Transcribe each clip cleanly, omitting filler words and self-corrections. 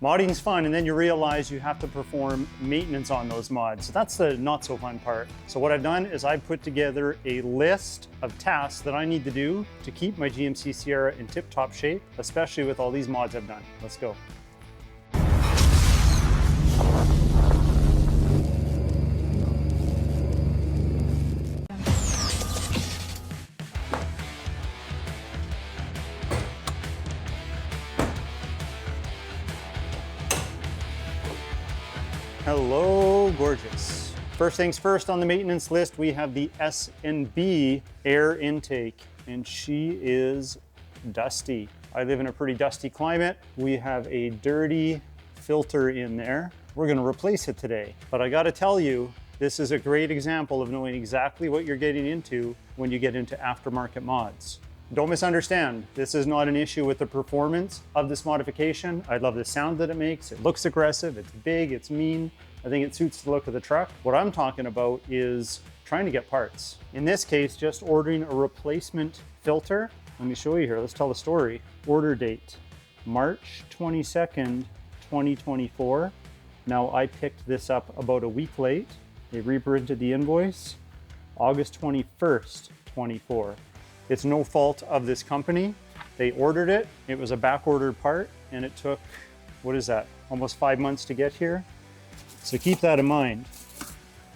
Modding's fun, and then you realize you have to perform maintenance on those mods. So that's the not so fun part. So what I've done is I've put together a list of tasks that I need to do to keep my GMC Sierra in tip-top shape, especially with all these mods I've done. Let's go. Hello, gorgeous. First things first on the maintenance list, we have the S&B air intake, and she is dusty. I live in a pretty dusty climate. We have a dirty filter in there. We're gonna replace it today, but I gotta tell you, this is a great example of knowing exactly what you're getting into when you get into aftermarket mods. Don't misunderstand, this is not an issue with the performance of this modification. I love the sound that it makes. It looks aggressive, it's big, it's mean. I think it suits the look of the truck. What I'm talking about is trying to get parts. In this case, just ordering a replacement filter. Let me show you here, let's tell the story. Order date, March 22nd, 2024. Now I picked this up about a week late. They reprinted the invoice, August 21st, 24. It's no fault of this company. They ordered it. It was a back-ordered part, and it took, what is that, almost 5 months to get here. So keep that in mind.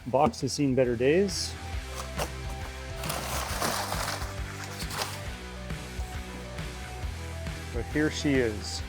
Box has seen better days. But here she is.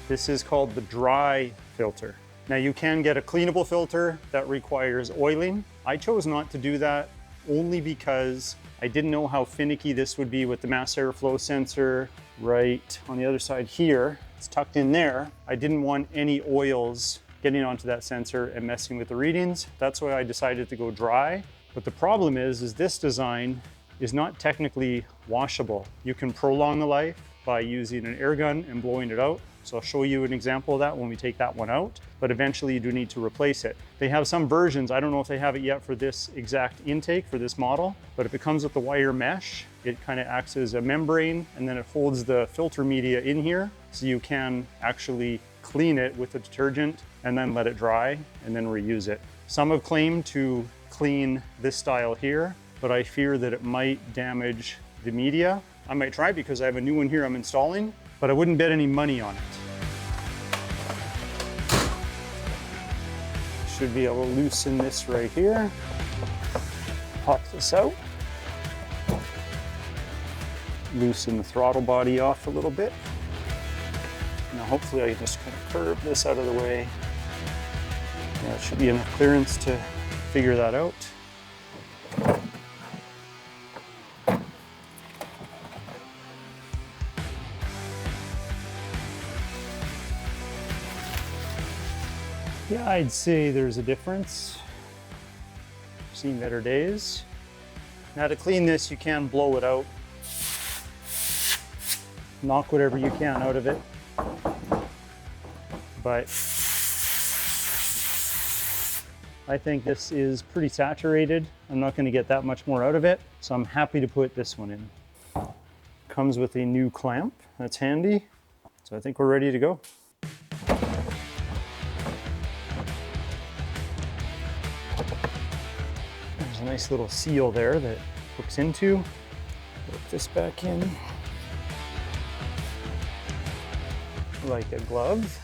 This is called the dry filter. Now you can get a cleanable filter that requires oiling. I chose not to do that only because I didn't know how finicky this would be with the mass airflow sensor right on the other side here. It's tucked in there. I didn't want any oils getting onto that sensor and messing with the readings. That's why I decided to go dry. But the problem is this design is not technically washable. You can prolong the life by using an air gun and blowing it out. So I'll show you an example of that when we take that one out, but eventually you do need to replace it. They have some versions, I don't know if they have it yet for this exact intake for this model, but if it comes with the wire mesh, it kind of acts as a membrane and then it holds the filter media in here so you can actually clean it with a detergent and then let it dry and then reuse it. Some have claimed to clean this style here, but I fear that it might damage the media. I might try because I have a new one here I'm installing, but I wouldn't bet any money on it. Should be able to loosen this right here. Pop this out. Loosen the throttle body off a little bit. Now hopefully I can just kind of curve this out of the way. Yeah, it should be enough clearance to figure that out. Yeah, I'd say there's a difference. I've seen better days. Now to clean this, you can blow it out. Knock whatever you can out of it. But I think this is pretty saturated. I'm not going to get that much more out of it, so I'm happy to put this one in. Comes with a new clamp, that's handy. So I think we're ready to go. There's a nice little seal there that hooks into. Put this back in like a glove.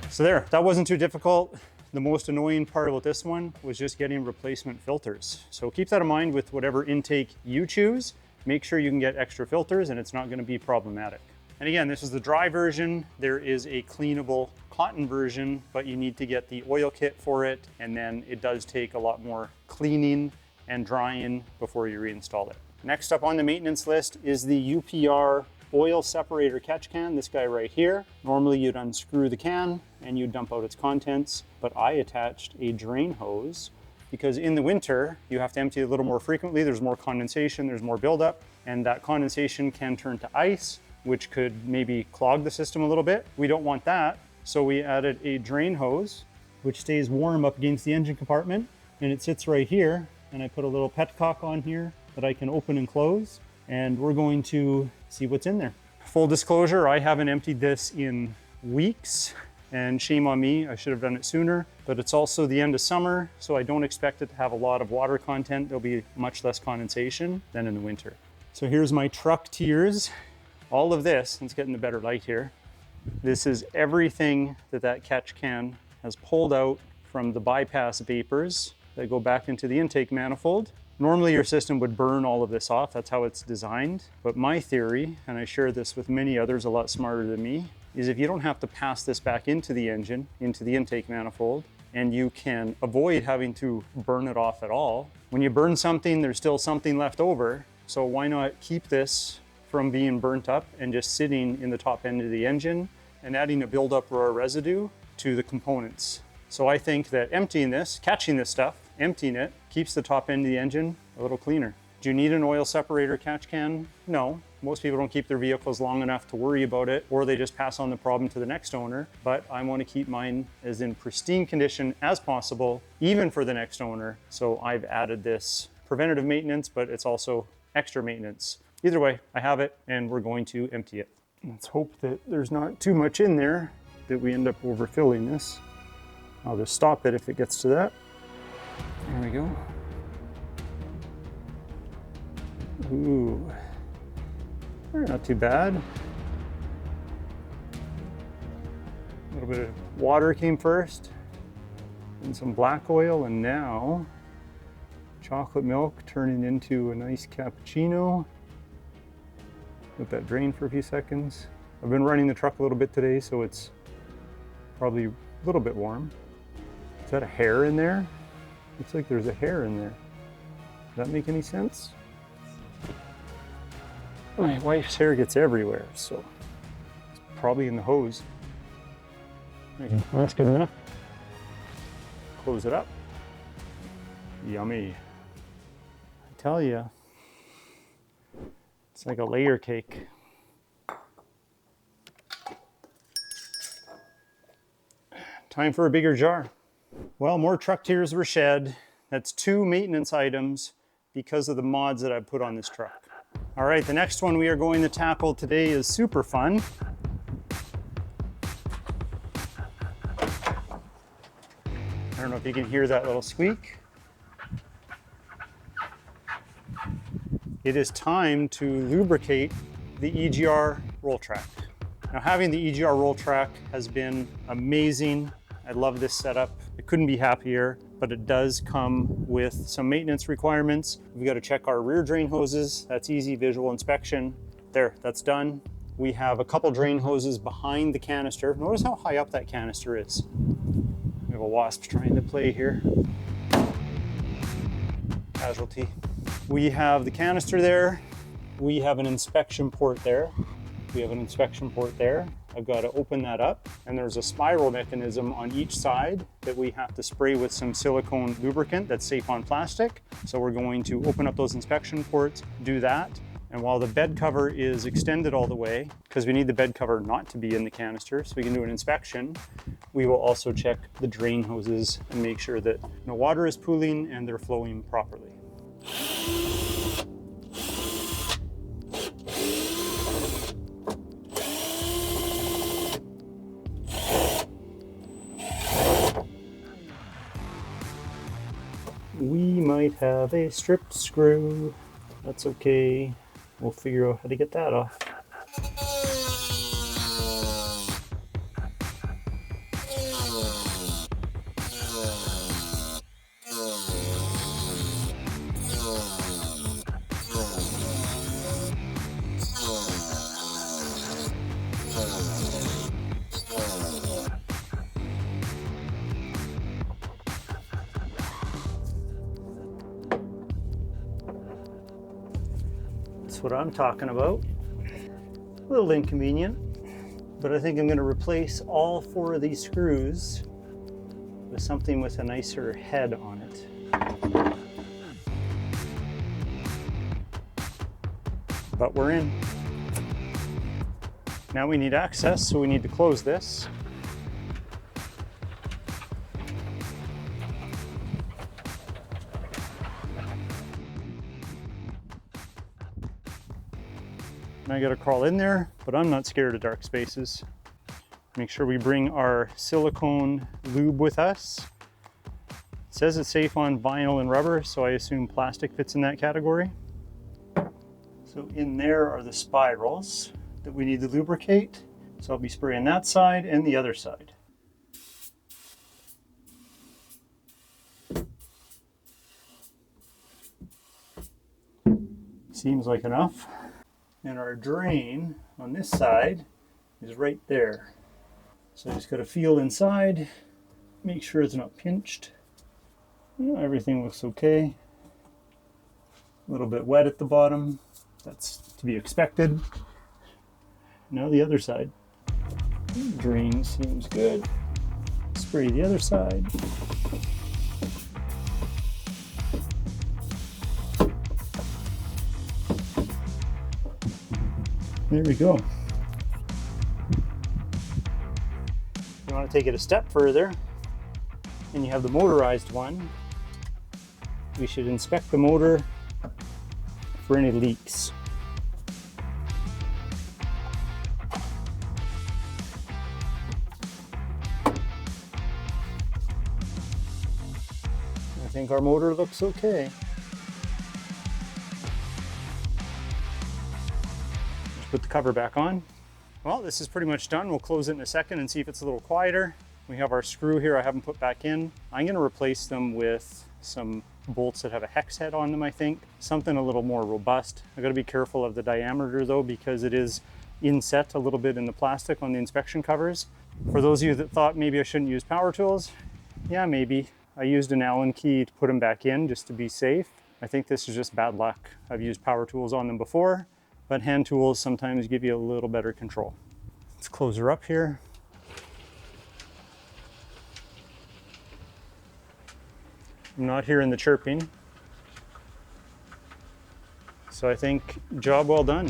So there, that wasn't too difficult. The most annoying part about this one was just getting replacement filters. So keep that in mind with whatever intake you choose. Make sure you can get extra filters and it's not going to be problematic. And again, this is the dry version. There is a cleanable cotton version, but you need to get the oil kit for it. And then it does take a lot more cleaning and drying before you reinstall it. Next up on the maintenance list is the UPR oil separator catch can, this guy right here. Normally you'd unscrew the can and you'd dump out its contents, but I attached a drain hose because in the winter you have to empty it a little more frequently. There's more condensation, there's more buildup, and that condensation can turn to ice, which could maybe clog the system a little bit. We don't want that, so we added a drain hose, which stays warm up against the engine compartment, and it sits right here, and I put a little petcock on here that I can open and close. and we're going to see what's in there. Full disclosure, I haven't emptied this in weeks, and shame on me, I should have done it sooner, but it's also the end of summer, so I don't expect it to have a lot of water content. There'll be much less condensation than in the winter. So here's my truck tiers. All of this, let's get in the better light here. This is everything that catch can has pulled out from the bypass vapors that go back into the intake manifold. Normally your system would burn all of this off, that's how it's designed. But my theory, and I share this with many others a lot smarter than me, is if you don't have to pass this back into the engine, into the intake manifold, and you can avoid having to burn it off at all, when you burn something, there's still something left over. So why not keep this from being burnt up and just sitting in the top end of the engine and adding a buildup or a residue to the components. So I think that emptying this, catching this stuff, emptying it, keeps the top end of the engine a little cleaner. Do you need an oil separator catch can? No. Most people don't keep their vehicles long enough to worry about it, or they just pass on the problem to the next owner. But I want to keep mine as in pristine condition as possible, even for the next owner. So I've added this preventative maintenance, but it's also extra maintenance. Either way, I have it and we're going to empty it. Let's hope that there's not too much in there that we end up overfilling this. I'll just stop it if it gets to that. There we go. Ooh, not too bad. A little bit of water came first, and some black oil, and now chocolate milk turning into a nice cappuccino. Let that drain for a few seconds. I've been running the truck a little bit today, so it's probably a little bit warm. Is that a hair in there? Looks like there's a hair in there. Does that make any sense? My wife's hair gets everywhere, so it's probably in the hose. Okay, well, that's good enough. Close it up. Yummy. I tell you, it's like a layer cake. Time for a bigger jar. Well, more truck tiers were shed. That's 2 maintenance items because of the mods that I put on this truck. All right, the next one we are going to tackle today is super fun. I don't know if you can hear that little squeak. It is time to lubricate the EGR roll track. Now, having the EGR roll track has been amazing. I love this setup. I couldn't be happier, but it does come with some maintenance requirements. We've got to check our rear drain hoses. That's easy visual inspection. There, that's done. We have a couple drain hoses behind the canister. Notice how high up that canister is. We have a wasp trying to play here. Casualty. We have the canister there. We have an inspection port there. We have an inspection port there. I've got to open that up, and there's a spiral mechanism on each side that we have to spray with some silicone lubricant that's safe on plastic. So we're going to open up those inspection ports, do that. And while the bed cover is extended all the way, because we need the bed cover not to be in the canister so we can do an inspection, we will also check the drain hoses and make sure that no water is pooling and they're flowing properly. We might have a stripped screw. That's okay. We'll figure out how to get that off. That's what I'm talking about. A little inconvenient, but I think I'm going to replace all 4 of these screws with something with a nicer head on it. But we're in. Now we need access, so we need to close this. And I gotta crawl in there, but I'm not scared of dark spaces. Make sure we bring our silicone lube with us. It says it's safe on vinyl and rubber, so I assume plastic fits in that category. So in there are the spirals that we need to lubricate. So I'll be spraying that side and the other side. Seems like enough. And our drain on this side is right there. So I just got to feel inside, make sure it's not pinched. Everything looks okay. A little bit wet at the bottom. That's to be expected. Now the other side. Drain seems good. Spray the other side. There we go. You want to take it a step further, and you have the motorized one. We should inspect the motor for any leaks. I think our motor looks okay. Put the cover back on. Well, this is pretty much done. We'll close it in a second and see if it's a little quieter. We have our screw here I haven't put back in. I'm gonna replace them with some bolts that have a hex head on them, I think. Something a little more robust. I gotta be careful of the diameter though, because it is inset a little bit in the plastic on the inspection covers. For those of you that thought maybe I shouldn't use power tools, yeah, maybe. I used an Allen key to put them back in just to be safe. I think this is just bad luck. I've used power tools on them before, but hand tools sometimes give you a little better control. Let's close her up here. I'm not hearing the chirping. So I think job well done.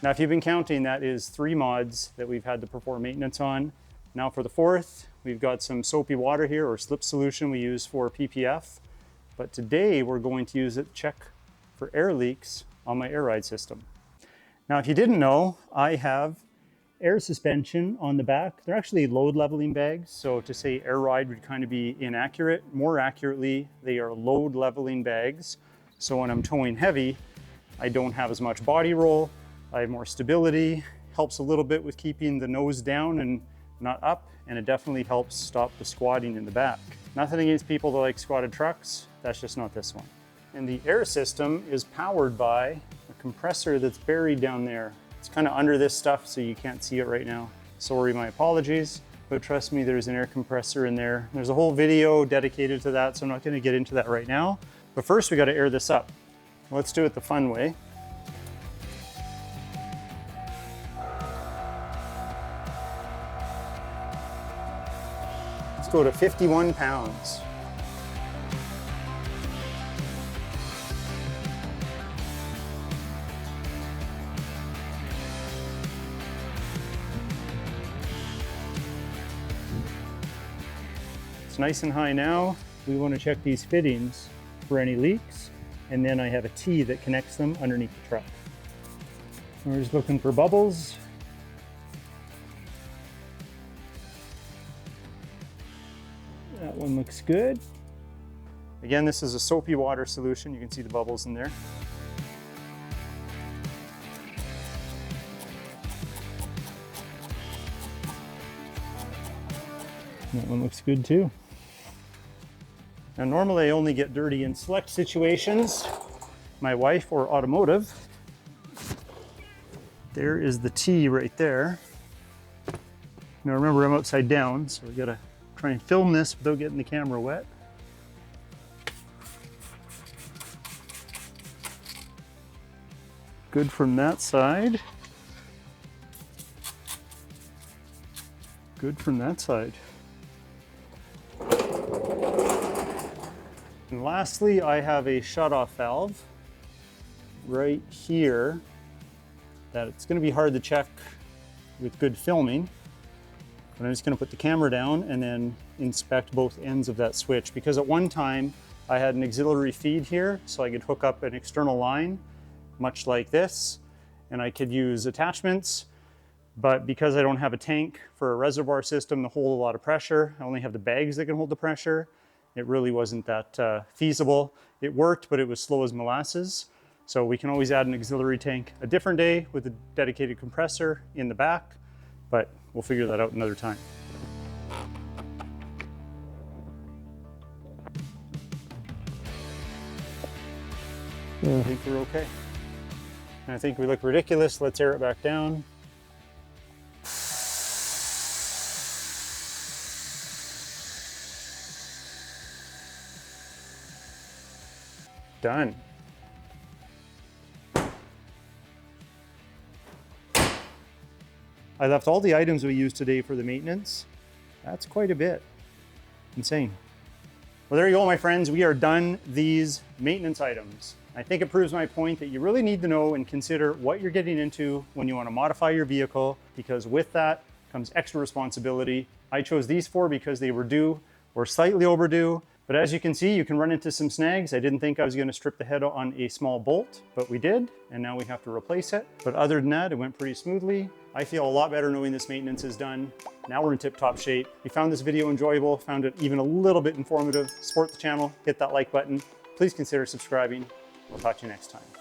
Now, if you've been counting, that is 3 mods that we've had to perform maintenance on. Now for the 4th, we've got some soapy water here, or slip solution we use for PPF. But today we're going to use it to check for air leaks on my air ride system. Now, if you didn't know, I have air suspension on the back. They're actually load leveling bags. So to say air ride would kind of be inaccurate. More accurately, they are load leveling bags. So when I'm towing heavy, I don't have as much body roll. I have more stability. Helps a little bit with keeping the nose down and not up. And it definitely helps stop the squatting in the back. Nothing against people that like squatted trucks. That's just not this one. And the air system is powered by a compressor that's buried down there. It's kind of under this stuff, so you can't see it right now. Sorry, my apologies, but trust me, there's an air compressor in there. There's a whole video dedicated to that, so I'm not going to get into that right now. But first, we got to air this up. Let's do it the fun way. Let's go to 51 pounds. It's nice and high now. We want to check these fittings for any leaks, and then I have a T that connects them underneath the truck. And we're just looking for bubbles. That one looks good. Again, this is a soapy water solution. You can see the bubbles in there. That one looks good too. Now, normally I only get dirty in select situations, my wife or automotive. There is the T right there. Now remember, I'm upside down, so we gotta try and film this without getting the camera wet. Good from that side. Good from that side. And lastly, I have a shutoff valve right here that it's going to be hard to check with good filming. But I'm just going to put the camera down and then inspect both ends of that switch, because at one time I had an auxiliary feed here, so I could hook up an external line, much like this, and I could use attachments. But because I don't have a tank for a reservoir system to hold a lot of pressure, I only have the bags that can hold the pressure, it really wasn't that feasible. It worked, but it was slow as molasses. So we can always add an auxiliary tank a different day with a dedicated compressor in the back, but we'll figure that out another time. I think we're okay. And I think we look ridiculous. Let's air it back down. Done. I left all the items we used today for the maintenance. That's quite a bit. Insane. Well, there you go, my friends. We are done these maintenance items. I think it proves my point that you really need to know and consider what you're getting into when you want to modify your vehicle, because with that comes extra responsibility. I chose these 4 because they were due or slightly overdue. But as you can see, you can run into some snags. I didn't think I was going to strip the head on a small bolt, but we did, and now we have to replace it. But other than that, it went pretty smoothly. I feel a lot better knowing this maintenance is done. Now we're in tip-top shape. If you found this video enjoyable, found it even a little bit informative, support the channel, hit that like button. Please consider subscribing. We'll talk to you next time.